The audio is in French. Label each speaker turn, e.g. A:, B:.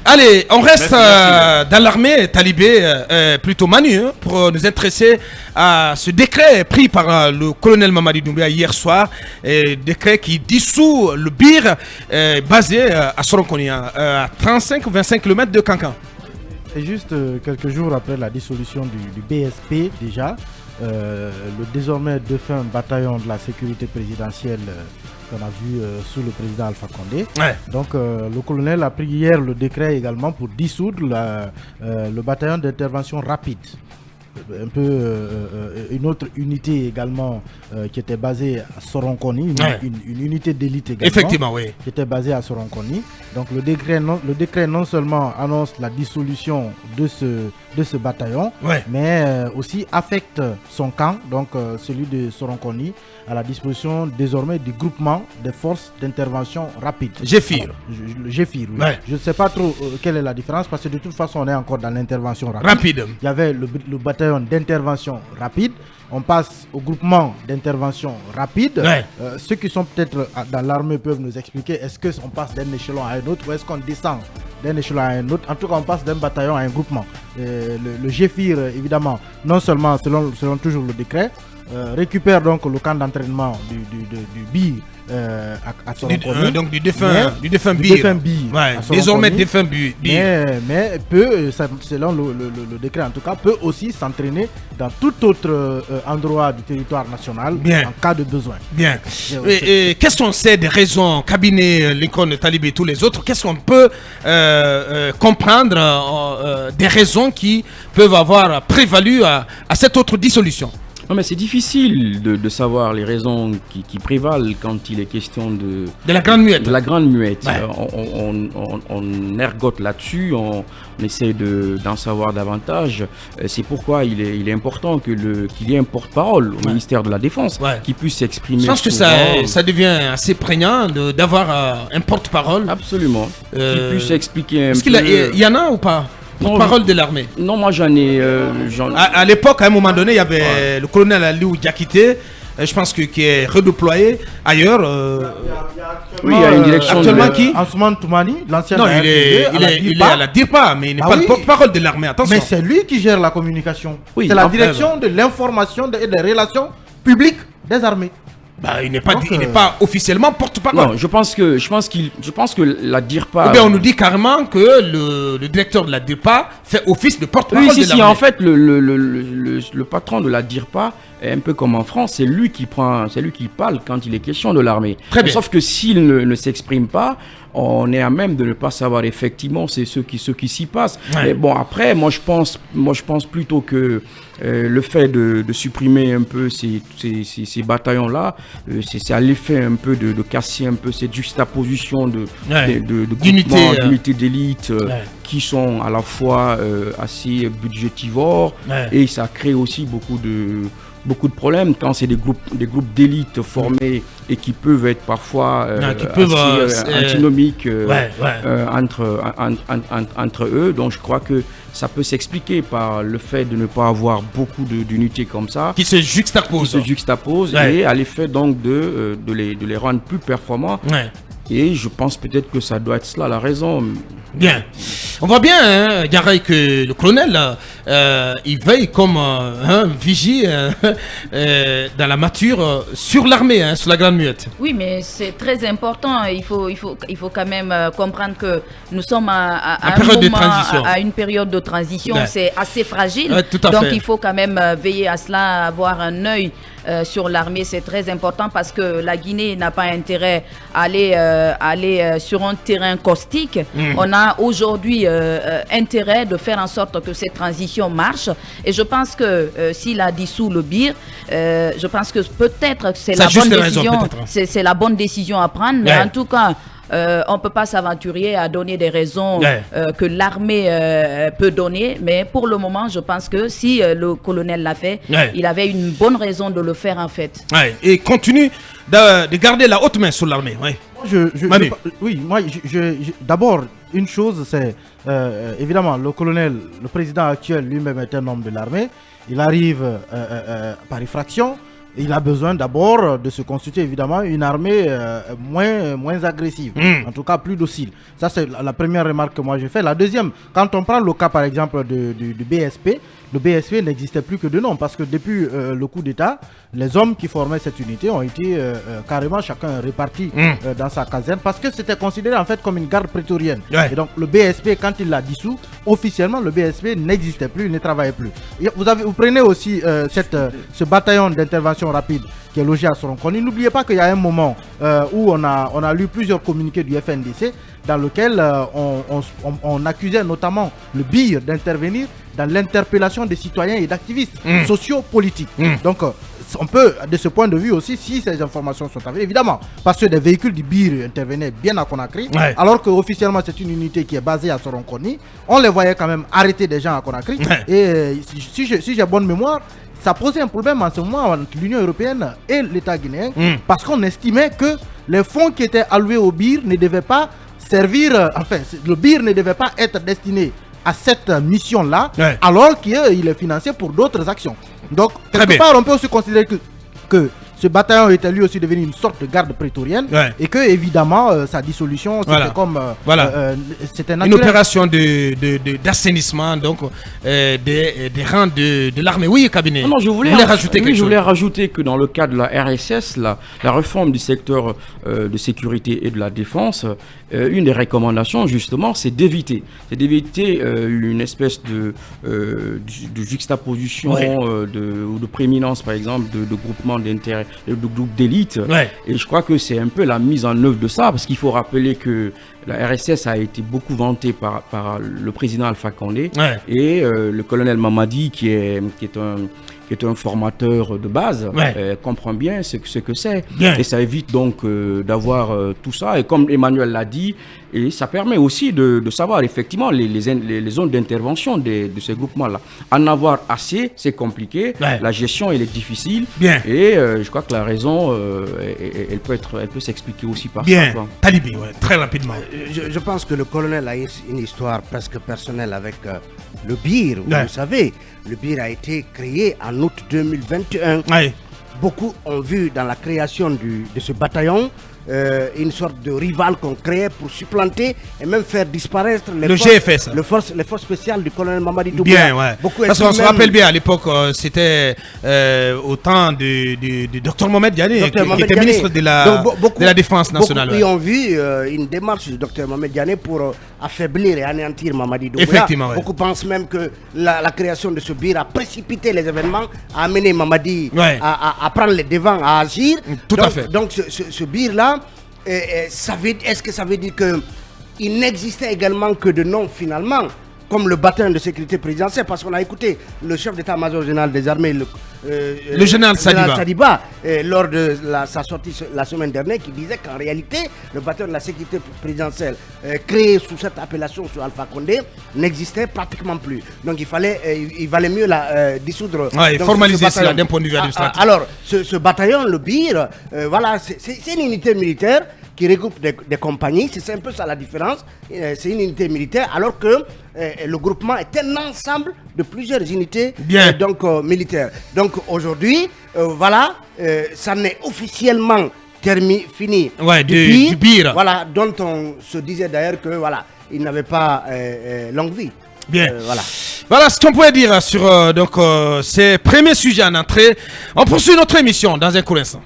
A: Allez, on reste
B: Merci.
A: dans l'armée talibé, plutôt Manu, hein, pour nous intéresser à ce décret pris par le colonel Mamadi Doumbouya hier soir, décret qui dissout le BIR basé à Soronkoni, à 35 ou 25 km de Cancan.
C: Et juste quelques jours après la dissolution du BSP déjà, le désormais défunt bataillon de la sécurité présidentielle qu'on a vu sous le président Alpha Condé.
A: Ouais.
C: Donc le colonel a pris hier le décret également pour dissoudre le bataillon d'intervention rapide. Un peu une autre unité également qui était basée à Soronkoni, une unité d'élite également.
A: Effectivement, oui.
C: Qui était basée à Soronkoni. Donc le décret non seulement annonce la dissolution de ce bataillon, mais aussi affecte son camp, donc celui de Soronkoni, à la disposition désormais du groupement des forces d'intervention rapide.
A: GFIR.
C: Le GFIR, oui. Je ne sais pas trop quelle est la différence parce que de toute façon on est encore dans l'intervention rapide. Il y avait le bataillon d'intervention rapide. On passe au groupement d'intervention rapide. Ceux qui sont peut-être dans l'armée peuvent nous expliquer, est-ce qu'on passe d'un échelon à un autre ou est-ce qu'on descend d'un échelon à un autre. En tout cas, on passe d'un bataillon à un groupement. Le GFIR, évidemment, non seulement selon toujours le décret, récupère donc le camp d'entraînement du BIR à Soronkoni.
A: Donc du défunt BIR. Désormais défunt BIR.
C: Mais peut, selon le décret en tout cas, peut aussi s'entraîner dans tout autre endroit du territoire national en cas de besoin.
A: Bien. Et qu'est-ce qu'on sait des raisons, cabinet, Lincoln, Talibé et tous les autres, qu'est-ce qu'on peut comprendre des raisons qui peuvent avoir prévalu à cette autre dissolution?
B: Non, mais c'est difficile de savoir les raisons qui prévalent quand il est question de
A: la Grande Muette.
B: De la Grande Muette. On ergote là-dessus, on essaie d'en savoir davantage. C'est pourquoi il est important qu'il y ait un porte-parole au ministère de la Défense qui puisse s'exprimer.
A: Je pense que ça devient assez prégnant d'avoir un porte-parole.
B: Absolument. Qui puisse expliquer un peu.
A: Est-ce qu'il y en a ou pas? Parole de l'armée.
B: Non, moi j'en ai.
A: À l'époque, à un moment donné, il y avait le colonel Aliou Diakité, je pense qui est redéployé ailleurs.
B: Oui, il y a une direction.
A: Actuellement qui?
C: Ousmane Toumani, l'ancien.
A: Non, il est à la DIRPA, mais il n'est pas le porte-parole de l'armée. Attention.
C: Mais c'est lui qui gère la communication. C'est la direction de l'information et des relations publiques des armées.
A: Il n'est pas officiellement porte-parole.
B: Non, je pense que la DIRPA.
A: Ou bien on nous dit carrément que le directeur de la DIRPA fait office de porte-parole de l'armée.
B: En fait, le patron de la DIRPA est un peu comme en France, c'est lui qui parle quand il est question de l'armée. Sauf que s'il ne s'exprime pas, on est à même de ne pas savoir effectivement c'est ce qui s'y passe. Mais bon, après, moi je pense plutôt que le fait de supprimer un peu ces bataillons-là, c'est à l'effet un peu de casser un peu cette juxtaposition d'unités d'élite qui sont à la fois assez budgétivores et ça crée aussi beaucoup de problèmes quand c'est des groupes d'élite formés et qui peuvent être parfois antinomiques entre eux. Donc je crois que ça peut s'expliquer par le fait de ne pas avoir beaucoup d'unités comme ça
A: qui se juxtaposent
B: et à l'effet donc de les rendre plus performants. Et je pense peut-être que ça doit être cela la raison.
A: Bien. On voit bien, Garay, que le colonel, il veille comme un vigie dans la mature sur l'armée, sur la Grande Muette.
D: Oui, mais c'est très important. Il faut quand même comprendre que nous sommes à une période de transition. C'est assez fragile. Donc il faut quand même veiller à cela, avoir un œil sur l'armée. C'est très important parce que la Guinée n'a pas intérêt à aller sur un terrain caustique. On a aujourd'hui intérêt de faire en sorte que cette transition marche. Et je pense que s'il a dissous le BIR, je pense que peut-être c'est la bonne décision. C'est la bonne décision à prendre. Mais en tout cas, on ne peut pas s'aventurer à donner des raisons que l'armée peut donner. Mais pour le moment, je pense que si le colonel l'a fait, il avait une bonne raison de le faire en fait.
A: Et continue de garder la haute main sur l'armée.
C: D'abord, une chose, c'est évidemment le colonel, le président actuel lui-même est un homme de l'armée. Il arrive par effraction. il a besoin d'abord de se constituer évidemment une armée moins agressive, en tout cas plus docile. Ça c'est la première remarque que moi j'ai fait. La deuxième, quand on prend le cas par exemple du BSP, le BSP n'existait plus que de nom parce que depuis le coup d'État, les hommes qui formaient cette unité ont été carrément chacun répartis dans sa caserne parce que c'était considéré en fait comme une garde prétorienne. Et donc le BSP, quand il l'a dissous, officiellement le BSP n'existait plus, il ne travaillait plus. Et vous prenez aussi ce bataillon d'intervention rapide qui est logé à Soronconi. N'oubliez pas qu'il y a un moment où on a lu plusieurs communiqués du FNDC dans lequel on accusait notamment le BIR d'intervenir dans l'interpellation des citoyens et d'activistes sociopolitiques. Donc, on peut, de ce point de vue aussi, si ces informations sont avérées, évidemment, parce que des véhicules du BIR intervenaient bien à Conakry, alors qu'officiellement c'est une unité qui est basée à Soronconi, on les voyait quand même arrêter des gens à Conakry. Et si j'ai bonne mémoire, ça posait un problème en ce moment entre l'Union européenne et l'État guinéen, parce qu'on estimait que les fonds qui étaient alloués au BIR ne devaient pas servir, enfin, le BIR ne devait pas être destiné à cette mission-là, alors qu'il est financé pour d'autres actions. Donc, quelque part, on peut aussi considérer que ce bataillon était lui aussi devenu une sorte de garde prétorienne et que, évidemment, sa dissolution, c'était comme... c'était
A: une opération d'assainissement donc, des rangs de l'armée. Oui, cabinet.
B: Non, je voulais rajouter que dans le cadre de la RSS, la réforme du secteur de sécurité et de la défense, une des recommandations, justement, c'est d'éviter une espèce de juxtaposition ou de prééminence, par exemple, de groupements d'intérêt, de groupes d'élite. Et je crois que c'est un peu la mise en œuvre de ça, parce qu'il faut rappeler que la RSS a été beaucoup vantée par le président Alpha Condé et le colonel Mamadi, qui est un formateur de base, comprend bien ce que c'est. Et ça évite donc d'avoir tout ça. Et comme Emmanuel l'a dit, et ça permet aussi de savoir effectivement les zones d'intervention de ces groupements-là. En avoir assez, c'est compliqué. La gestion, elle est difficile. Et je crois que la raison, elle peut s'expliquer aussi par ça.
A: Talibi, très rapidement.
E: Je pense que le colonel a une histoire presque personnelle avec le BIR. Vous savez, le BIR a été créé en août 2021. Beaucoup ont vu dans la création de ce bataillon une sorte de rival qu'on créait pour supplanter et même faire disparaître les forces spéciales du colonel Mamadi Doumbouya.
A: Parce qu'on se rappelle bien, à l'époque, c'était au temps du Dr Mohamed Diané, qui était ministre de la Défense nationale.
E: Beaucoup ont vu une démarche du Dr Mohamed Diané pour affaiblir et anéantir Mamadi Doumbouya. Beaucoup pensent même que la création de ce BIR a précipité les événements, a amené Mamadi à prendre les devants, à agir. Donc ce BIR-là, est-ce que ça veut dire qu'il n'existait également que de nom finalement, comme le bataillon de sécurité présidentielle, parce qu'on a écouté le chef d'état-major général des armées,
A: le général
E: Sadiba, lors de sa sortie la semaine dernière, qui disait qu'en réalité, le bataillon de la sécurité présidentielle, créé sous cette appellation sur Alpha Condé, n'existait pratiquement plus. Donc il valait mieux la dissoudre.
A: Formaliser cela d'un point de vue administratif.
E: Alors, ce bataillon, le BIR, voilà, c'est une unité militaire qui regroupe des compagnies, c'est un peu ça la différence. C'est une unité militaire, alors que le groupement est un ensemble de plusieurs unités militaires. Donc aujourd'hui, voilà, ça n'est officiellement fini
A: du BIR.
E: Voilà, dont on se disait d'ailleurs que voilà, il n'avait pas longue vie.
A: Voilà ce qu'on pouvait dire sur ces premiers sujets en entrée. On poursuit notre émission dans un court instant.